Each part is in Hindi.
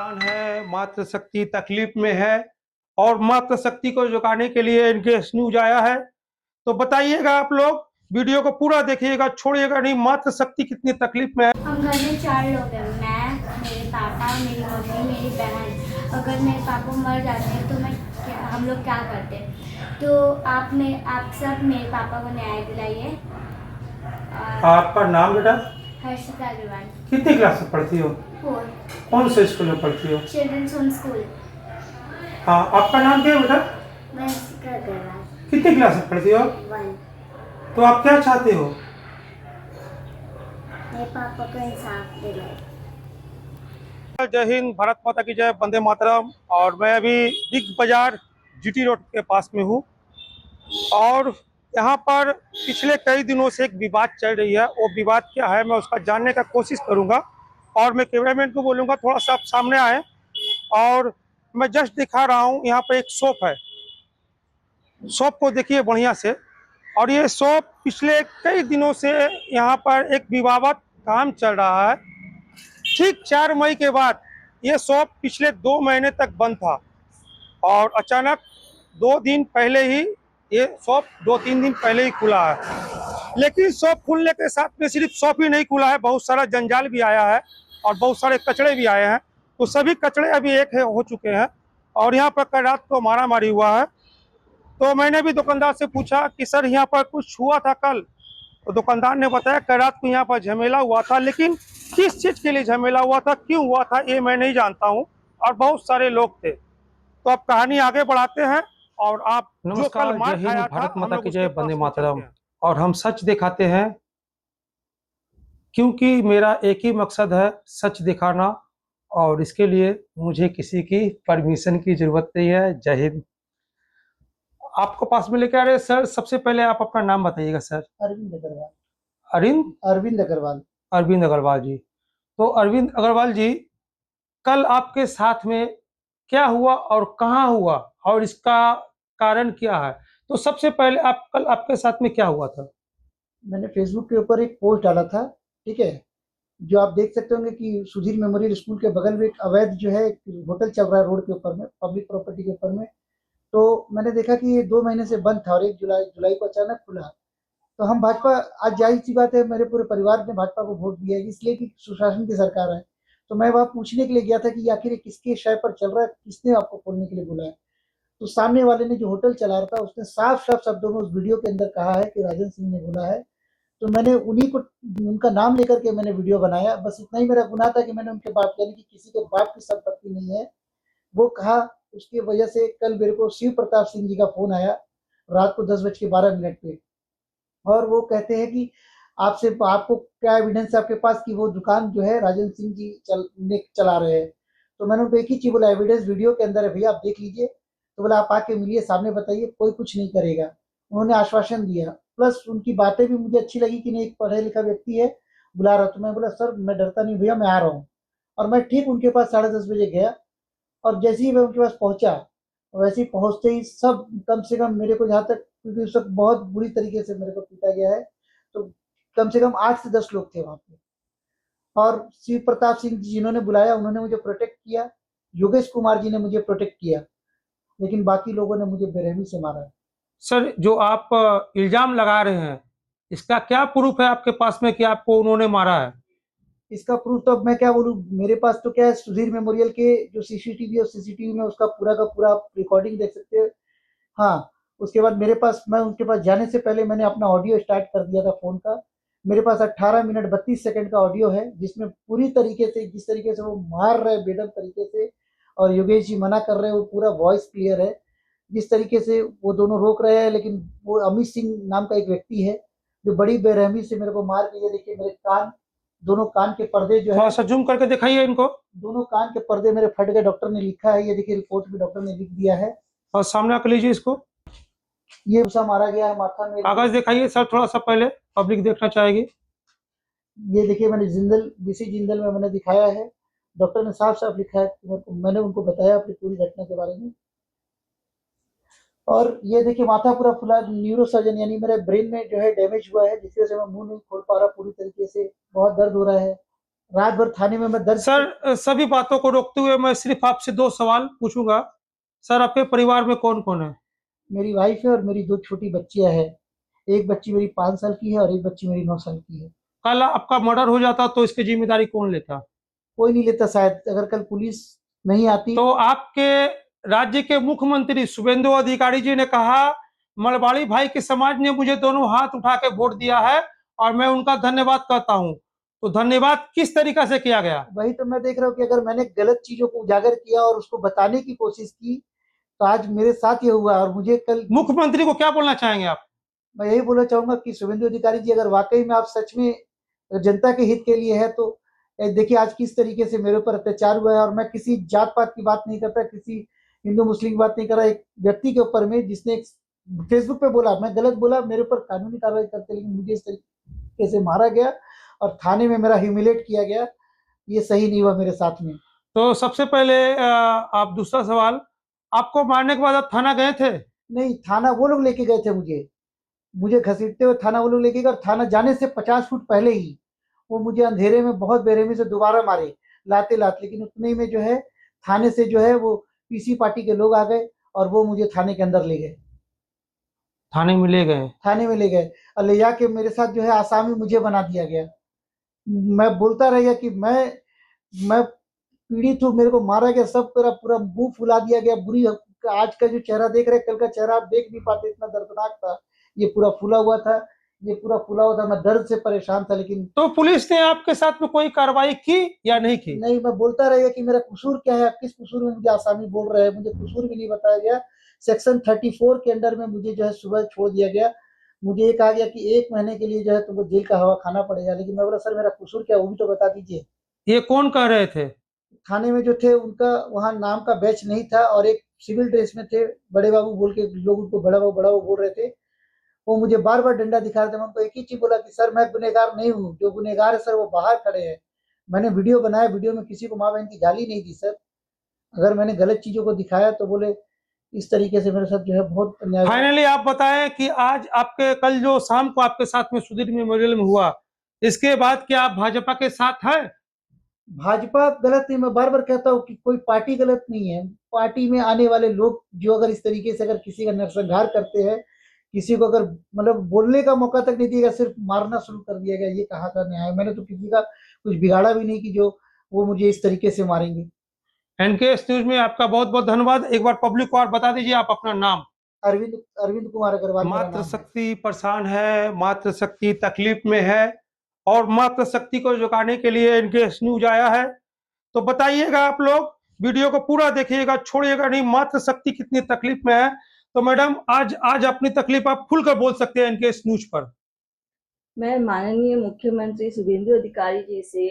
परेशान है, मातृशक्ति तकलीफ में है और मातृशक्ति को जुटाने के लिए इनके न्यूज आया है। तो बताइएगा आप लोग, वीडियो को पूरा देखिएगा, छोड़िएगा नहीं। मातृशक्ति कितनी तकलीफ में है। हम घर में 4 लोग हैं, मैं, मेरे पापा, मेरी मम्मी, मेरी बहन। अगर मेरे पापा मर जाते हैं तो हम लोग क्या करते हैं? तो आप सब मेरे पापा को न्याय दिलाइए। आपका नाम बेटा? हर्षिता अग्रवाल। कितनी क्लास में पढ़ती हो? 4। कौन से स्कूल में पढ़ती हो? Children's home school. हाँ, आपका नाम क्या है बेटा? मैं हर्षिता अग्रवाल। कितनी क्लास में पढ़ती हो? 1। तो आप क्या चाहते हो? मेरे पापा को इंसाफ दिलाए। जय हिंद, भारत माता की जय, वंदे मातरम। और मैं अभी बिग बाजार जीटी रोड के पास में हूँ और यहाँ पर पिछले कई दिनों से एक विवाद चल रही है। वो विवाद क्या है, मैं उसका जानने का कोशिश करूँगा और मैं कैमरामैन को बोलूँगा थोड़ा सा आप सामने आए। और मैं जस्ट दिखा रहा हूँ, यहाँ पर एक शॉप है, शॉप को देखिए बढ़िया से। और ये शॉप पिछले कई दिनों से यहाँ पर एक विवाद काम चल रहा है। ठीक 4 मई के बाद ये शॉप पिछले 2 महीने तक बंद था और अचानक 2 दिन पहले ही ये शॉप 2-3 दिन पहले ही खुला है। लेकिन शॉप खुलने के साथ में सिर्फ शॉप ही नहीं खुला है, बहुत सारा जंजाल भी आया है और बहुत सारे कचड़े भी आए हैं। तो सभी कचड़े अभी एक हो चुके हैं और यहाँ पर कल रात को मारा मारी हुआ है। तो मैंने भी दुकानदार से पूछा कि सर यहाँ पर कुछ हुआ था कल? तो दुकानदार ने बताया कल रात को यहाँ पर झमेला हुआ था, लेकिन किस चीज के लिए झमेला हुआ था, क्यों हुआ था, ये मैं नहीं जानता हूँ। और बहुत सारे लोग थे। तो अब कहानी आगे बढ़ाते हैं और आप जो कल मार खाया था, भारत माता की जय, वंदे मातरम। और हम सच दिखाते हैं क्योंकि मेरा एक ही मकसद है, सच दिखाना। और इसके लिए मुझे किसी की परमिशन की जरूरत नहीं है। जय हिंद। आपको पास में लेके आ रहे हैं सर। सबसे पहले आप अपना नाम बताइएगा सर। अरविंद अग्रवाल। अरविंद अग्रवाल। अरविंद अग्रवाल जी। तो अरविंद अग्रवाल जी, कल आपके साथ में क्या हुआ और कहाँ हुआ और इसका कारण क्या है? तो सबसे पहले आप कल आपके साथ में क्या हुआ था? मैंने फेसबुक के ऊपर एक पोस्ट डाला था, ठीक है, जो आप देख सकते होंगे कि सुधीर मेमोरियल स्कूल के बगल में एक अवैध जो है होटल चल रहा है रोड के ऊपर में, पब्लिक प्रॉपर्टी के ऊपर में। तो मैंने देखा कि ये 2 महीने से बंद था और 1 जुलाई को अचानक खुला। तो हम भाजपा, आज जाहिर सी बात है मेरे पूरे परिवार ने भाजपा को वोट दिया है, इसलिए कि सुशासन की सरकार है। तो मैं वहाँ पूछने के लिए गया था कि आखिर ये किसके शय पर चल रहा है, किसने आपको खोलने के लिए बोला है। तो सामने वाले ने जो होटल चला रहा था उसने साफ साफ शब्दों में उस वीडियो के अंदर कहा है कि राजन सिंह ने बोला है। तो मैंने उन्हीं को, उनका नाम लेकर के मैंने वीडियो बनाया। बस इतना ही मेरा गुनाह था कि मैंने उनके बाप, यानी कि किसी के बाप की संपत्ति नहीं है, वो कहा। उसकी वजह से कल मेरे को शिव प्रताप सिंह जी का फोन आया रात को 10:12 पे, और वो कहते हैं कि आपसे, आपको क्या एविडेंस है आपके पास कि वो दुकान जो है राजन सिंह जी चला रहे हैं। तो मैंने उनको एक ही चीज बोला, एविडेंस वीडियो के अंदर है भैया, आप देख लीजिए। तो बोला आप आके मिलिए, सामने बताइए, कोई कुछ नहीं करेगा। उन्होंने आश्वासन दिया, प्लस उनकी बातें भी मुझे अच्छी लगी कि नहीं, एक पढ़ा लिखा व्यक्ति है, बुला रहा। तो मैं बोला सर मैं डरता नहीं भैया, मैं आ रहा हूँ। और मैं ठीक उनके पास 10:30 बजे गया और जैसे ही मैं उनके पास पहुंचा, वैसे ही पहुंचते ही सब, कम से कम मेरे को, जहाँ तक, क्योंकि उस वक्त बहुत बुरी तरीके से मेरे को पीटा गया है, तो कम से कम 8 से 10 लोग थे वहां पे। और शिव प्रताप सिंह जी जिन्होंने बुलाया उन्होंने मुझे प्रोटेक्ट किया, योगेश कुमार जी ने मुझे प्रोटेक्ट किया, लेकिन बाकी लोगों ने मुझे बेरहमी से मारा है। सर, जो आप इल्जाम लगा रहे हैं, इसका क्या प्रूफ है आपके पास में कि आपको उन्होंने मारा है? इसका प्रूफ तो अब मैं क्या बोलूँ, मेरे पास तो क्या है, सुधीर मेमोरियल के जो सीसीटीवी है, सीसीटीवी में उसका पूरा का पूरा रिकॉर्डिंग देख सकते हैं। हाँ, उसके बाद मेरे पास, मैं उनके पास जाने से पहले मैंने अपना ऑडियो स्टार्ट कर दिया था फ़ोन का। मेरे पास 18 मिनट 32 सेकंड का ऑडियो है, जिसमें पूरी तरीके से, जिस तरीके से वो मार रहे हैं बेदम तरीके से, और योगेश जी मना कर रहे हैं, वो पूरा वॉइस क्लियर है। जिस तरीके से वो दोनों रोक रहे हैं, लेकिन वो अमित सिंह नाम का एक व्यक्ति है, जो बड़ी बेरहमी से मेरे को मार के, ये देखिए मेरे कान, दोनों कान के पर्दे जो है, थोड़ा सा जूम करके दिखाइए इनको। दोनों कान के पर्दे मेरे फट गए, डॉक्टर ने लिखा है, ये देखिए रिपोर्ट में डॉक्टर ने लिख दिया है। और सामने आकर लीजिए इसको। ये घुसा मारा गया है माथा में। कागज दिखाइए सर थोड़ा सा, पहले पब्लिक देखना चाहेगी। ये देखिए मैंने जिंदल, बीसी जिंदल में मैंने दिखाया है, डॉक्टर ने साफ साफ लिखा है कि मैंने उनको बताया अपनी पूरी घटना के बारे में। और ये देखिए माथा पूरा फुला, न्यूरो सर्जन, यानी मेरे ब्रेन में जो है डैमेज हुआ है, जिसकी वजह से मैं मुंह नहीं खोल पा रहा पूरी तरीके से, बहुत दर्द हो रहा है। रात भर थाने में मैं दर्ज। सर सभी बातों को रोकते हुए मैं सिर्फ आपसे 2 सवाल पूछूंगा। सर आपके परिवार में कौन-कौन है? मेरी वाइफ है और मेरी 2 छोटी बच्चियाँ हैं। एक बच्ची मेरी 5 साल की है और एक बच्ची मेरी 9 साल की है। कल आपका मर्डर हो जाता तो इसकी ज़िम्मेदारी कौन लेता? कोई नहीं लेता शायद, अगर कल पुलिस नहीं आती। तो आपके राज्य के मुख्यमंत्री शुभेंदु अधिकारी जी ने कहा, मलबाड़ी भाई के समाज ने मुझे दोनों हाथ उठा के वोट दिया है और मैं उनका धन्यवाद करता हूँ। तो धन्यवाद किस तरीका से किया गया? वही तो मैं देख रहा हूँ कि अगर मैंने गलत चीज़ों को उजागर किया और उसको बताने की कोशिश की, तो आज मेरे साथ ये हुआ और मुझे कल। मुख्यमंत्री को क्या बोलना चाहेंगे आप? मैं यही बोलना चाहूँगा कि शुभेंदु अधिकारी जी, अगर वाक़ई में आप सच में जनता के हित के लिए है, तो देखिए आज किस तरीके से मेरे ऊपर अत्याचार हुआ है और मैं किसी जात-पात की बात नहीं करता, किसी हिंदू-मुस्लिम की बात नहीं कर रहा। एक व्यक्ति के ऊपर में जिसने एक फेसबुक पे बोला, मैं गलत बोला, मेरे ऊपर कानूनी कार्रवाई करते, लेकिन मुझे इस तरीके से मारा गया और थाने में मेरा ह्यूमिलेट किया गया। ये सही नहीं हुआ मेरे साथ में। तो सबसे पहले आप दूसरा सवाल, आपको मारने के बाद आप थाना गए थे? नहीं, थाना वो लोग लेके गए थे मुझे। मुझे घसीटते हुए थाना वो लोग लेके गए और थाना जाने से 50 फुट पहले ही वो मुझे अंधेरे में बहुत बेरहमी से दोबारा मारे, लाते-लात। लेकिन उतने ही में जो है, थाने से जो है वो पीसी पार्टी के लोग आ गए और वो मुझे थाने के अंदर ले गए। थाने में ले गए। थाने में ले गए और ले जाके मेरे साथ जो है आसामी मुझे बना दिया गया। मैं बोलता रह गया कि मैं पीड़ित हूँ, मेरे को मारा गया, सब मेरा पूरा मुँह फुला दिया गया। बुरी आज का जो चेहरा देख रहे हैं, कल का चेहरा आप देख नहीं पाते, इतना दर्दनाक था। ये पूरा फूला हुआ था, ये पूरा फूला हुआ था, मैं दर्द से परेशान था। लेकिन तो पुलिस ने आपके साथ में कोई कार्रवाई की या नहीं की? नहीं, मैं बोलता रह गया कि मेरा कसूर क्या है, आप किस कसूर में मुझे आसामी बोल रहे हैं, मुझे कसूर भी नहीं बताया गया। सेक्शन 34 के अंडर में मुझे जो है सुबह छोड़ दिया गया। मुझे ये कहा गया कि 1 महीने के लिए जो है तुमको जेल का हवा खाना पड़ेगा। लेकिन मैं बोला, सर मेरा कसूर क्या है, वो भी तो बता दीजिए। ये कौन कह रहे थे? थाने में जो थे उनका वहाँ नाम का बैच नहीं था और एक सिविल ड्रेस में थे, बड़े बाबू बोल के लोग उनको बड़ा बाबू बोल रहे थे। वो मुझे बार-बार डंडा दिखा रहे थे। मैं उनको एक ही चीज़ बोला कि सर मैं गुनहगार नहीं हूँ, जो गुनहगार है सर वो बाहर खड़े हैं। मैंने वीडियो बनाया, वीडियो में किसी को माँ-बहन की गाली नहीं दी सर। अगर मैंने गलत चीज़ों को दिखाया तो बोले इस तरीके से मेरे साथ जो है बहुत अन्याय हुआ। फाइनली आप बताएं कि आज आपके कल जो शाम को आपके साथ में सुधीर मेमोरियल में हुआ, इसके बाद क्या आप भाजपा के साथ हैं? भाजपा गलत नहीं, मैं बार-बार कहता हूँ कि कोई पार्टी गलत नहीं है। पार्टी में आने वाले लोग जो अगर इस तरीके से अगर किसी का नरसंहार करते हैं, किसी को अगर मतलब बोलने का मौका तक नहीं दिया, सिर्फ मारना शुरू कर दिया गया, ये कहाँ का न्याय है? मैंने तो किसी का कुछ बिगाड़ा भी नहीं कि जो वो मुझे इस तरीके से मारेंगे। एनकेएस न्यूज में आपका बहुत-बहुत धन्यवाद। एक बार पब्लिक को और बता दीजिए आप अपना नाम। अरविंद अरविंद कुमार अग्रवाल मेरा नाम है। मातृशक्ति परेशान है, मातृशक्ति तकलीफ में है और मातृशक्ति को जुटाने के लिए एनकेएस न्यूज आया है। तो बताइएगा आप लोग, वीडियो को पूरा देखिएगा, छोड़िएगा नहीं। मातृशक्ति कितनी तकलीफ में है, तो मैडम आज आज अपनी तकलीफ आप खुलकर बोल सकते हैं एनकेएस न्यूज पर। मैं माननीय मुख्यमंत्री शुभेंदु अधिकारी जी से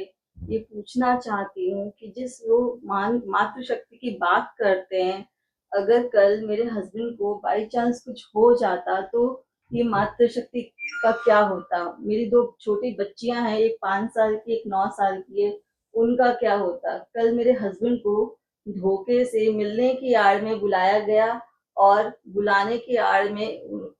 ये पूछना चाहती हूँ कि जिस वो मातृशक्ति की बात करते हैं, अगर कल मेरे हस्बैंड को बाई चांस कुछ हो जाता तो ये मातृशक्ति का क्या होता? मेरी 2 छोटी बच्चियां हैं, एक 5 साल की, एक 9 साल की है, उनका क्या होता? कल मेरे हस्बैंड को धोखे से मिलने की आड़ में बुलाया गया और बुलाने की आड़ में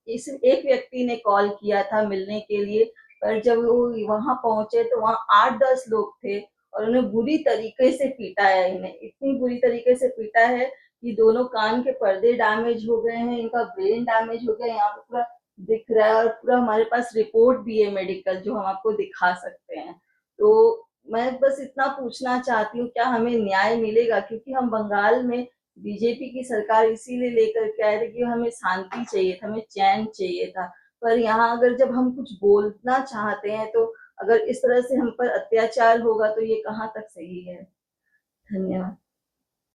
इस एक व्यक्ति ने कॉल किया था मिलने के लिए, पर जब वो वहां पहुंचे तो वहां 8-10 लोग थे और उन्हें बुरी तरीके से पीटा है। इन्हें इतनी बुरी तरीके से पीटा है कि दोनों कान के पर्दे डैमेज हो गए हैं, इनका ब्रेन डैमेज हो गया, यहाँ पे पूरा दिख रहा है और पूरा हमारे पास रिपोर्ट भी है मेडिकल जो हम आपको दिखा सकते हैं। तो मैं बस इतना पूछना चाहती हूँ, क्या हमें न्याय मिलेगा? क्योंकि हम बंगाल में बीजेपी की सरकार इसीलिए लेकर के आए थे कि हमें शांति चाहिए था, हमें चैन चाहिए था। पर यहाँ अगर जब हम कुछ बोलना चाहते हैं तो अगर इस तरह से हम पर अत्याचार होगा तो ये कहाँ तक सही है? धन्यवाद।